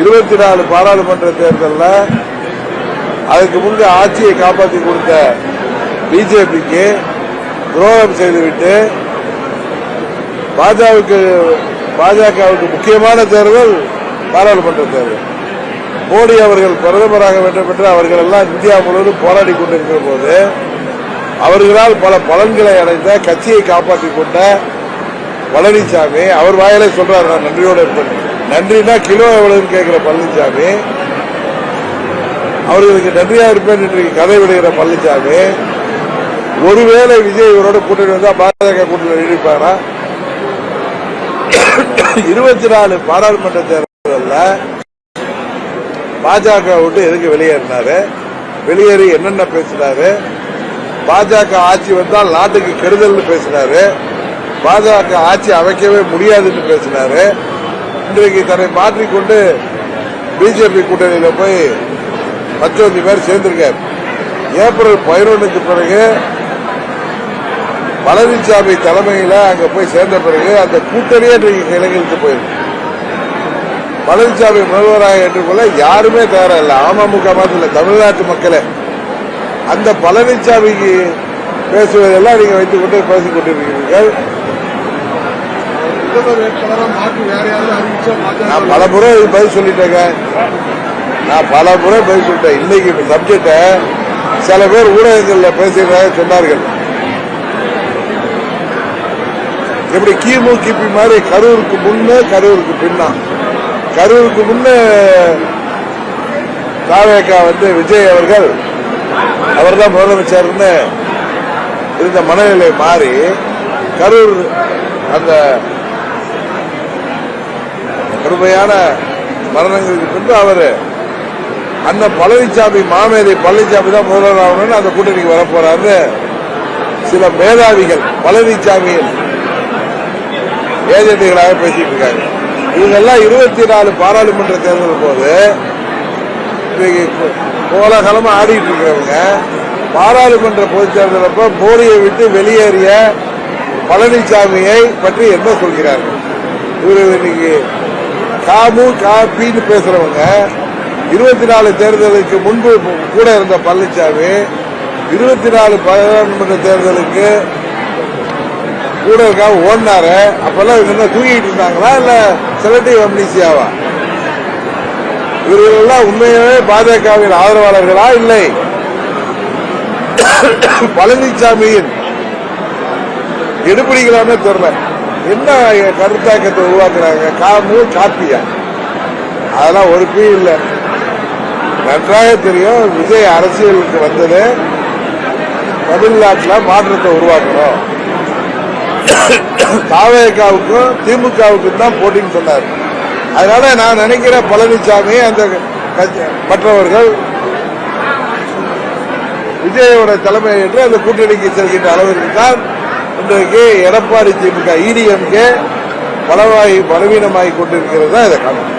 24 பாராளுமன்ற தேர்தலில் அதுக்கு முன்பு ஆட்சியை காப்பாற்றி கொடுத்த பிஜேபிக்கு துரோகம் செய்துவிட்டு பாஜகவுக்கு முக்கியமான தேர்தல் பாராளுமன்ற தேர்தல். மோடி அவர்கள் பிரதமராக வேண்டும் என்று அவர்கள் எல்லாம் இந்தியா முழுவதும் போராடி கொண்டிருக்கிற போது அவர்களால் பல பலன்களை அடைந்த கட்சியை காப்பாற்றிக் கொண்ட பழனிசாமி அவர் வாயிலே சொல்றாரு, நான் நன்றியோட இருப்பேன். நன்றினா கிலோ எவ்வளவுன்னு கேட்கிற பழனிசாமி, அவர்களுக்கு நன்றியா இருப்பேன் என்று கதை விடுகிற பழனிசாமி, ஒருவேளை விஜய் இவரோட கூட்டணி வந்தா பாஜக கூட்டணி நீடிப்பாரா? 24 பாராளுமன்ற தேர்தலில் பாஜக விட்டு எதுக்கு வெளியேறினாரு? வெளியேறி என்னென்ன பேசினாரு? பாஜக ஆட்சி வந்தால் நாட்டுக்கு கெடுதல் பேசினாரு. பாஜக ஆட்சி அமைக்கவே முடியாதுன்னு பேசினாரு. இன்றைக்கு தன்னை மாற்றிக்கொண்டு பிஜேபி கூட்டணியில போய் 19 பேர் சேர்ந்திருக்காரு. ஏப்ரல் 11க்கு பிறகு பழனிசாமி தலைமையில அங்க போய் சேர்ந்த பிறகு அந்த கூட்டணியே இன்றைக்கு இளைஞருக்கு போயிருக்கு. பழனிசாமி முதல்வராக ஏற்றுக்கொள்ள யாருமே தயாரில்லை. அமமுக மாதிரி இல்ல, தமிழ்நாட்டு மக்களே. அந்த பழனிசாமிக்கு பேசுவதெல்லாம் நீங்க வைத்துக் கொண்டு பேசிக் கொண்டிருக்கிறீர்கள். நான் பல முறை பதில் சொல்லிட்டேங்க. இன்னைக்கு சப்ஜெக்ட சில பேர் ஊடகங்களில் பேசுகிறதாக சொன்னார்கள். எப்படி கிமு கிபி மாதிரி கரூருக்கு முன்னு கரூருக்கு பின்னா. கரூருக்கு முன்ன தாவேகா விஜய் அவர்கள் அவர்தான் முதலமைச்சர்னு இருந்த மனநிலை மாறி கரூர் அந்த கடுமையான மரணங்களுக்கு பின்பு அவரு அண்ணன் பழனிசாமி மாமேதை பழனிசாமி தான் முதல்வராகணும்னு அந்த கூட்டணிக்கு வரப்போறாரு சில மேதாவிகள் பழனிசாமியின் ஏஜென்ட்டுகளாக பேசிட்டு இருக்காங்க. இவங்கெல்லாம் 24 பாராளுமன்ற தேர்தல் போது கோலாகலமா ஆடிட்டு இருக்கிறவங்க பாராளுமன்ற பொதுத் தேர்தலப்ப மோடியை விட்டு வெளியேறிய பழனிசாமியை பற்றி என்ன சொல்கிறார்கள்? இவர்கள் இன்னைக்கு காமு காப்பின்னு பேசுறவங்க 24 தேர்தலுக்கு முன்பு கூட இருந்த பழனிசாமி 24 பாராளுமன்ற தேர்தலுக்கு கூட இருக்காம ஓடினாரு. அப்பெல்லாம் இவங்க தூங்கிட்டு இருந்தாங்களா இல்ல செலக்டிவ் அம்னீசியாவா? இவர்கள் எல்லாம் உண்மையாவே பாஜகவின் ஆதரவாளர்களா? இல்லை, பழனிசாமியின் எடுபடிகளான தெரியல. என்ன கருத்தாக்கத்தை உருவாக்குறாங்க? காமு காப்பியா? அதெல்லாம் ஒரு பீ இல்லை. நன்றாக தெரியும் விஜய் அரசியலுக்கு வந்தது தமிழ்நாட்டில் மாற்றத்தை உருவாக்கணும். தாவேகாவுக்கும் திமுகவுக்கும் தான் போட்டின்னு சொன்னார். அதனால நான் நினைக்கிற பழனிசாமி அந்த மற்றவர்கள் விஜயோட தலைமை என்று அந்த கூட்டணிக்கு செல்கின்ற அளவிற்கு தான் இன்றைக்கு எடப்பாடி திமுக இடிஎம்கே பலவீனமாகி கொண்டிருக்கிறது தான் இதை காணும்.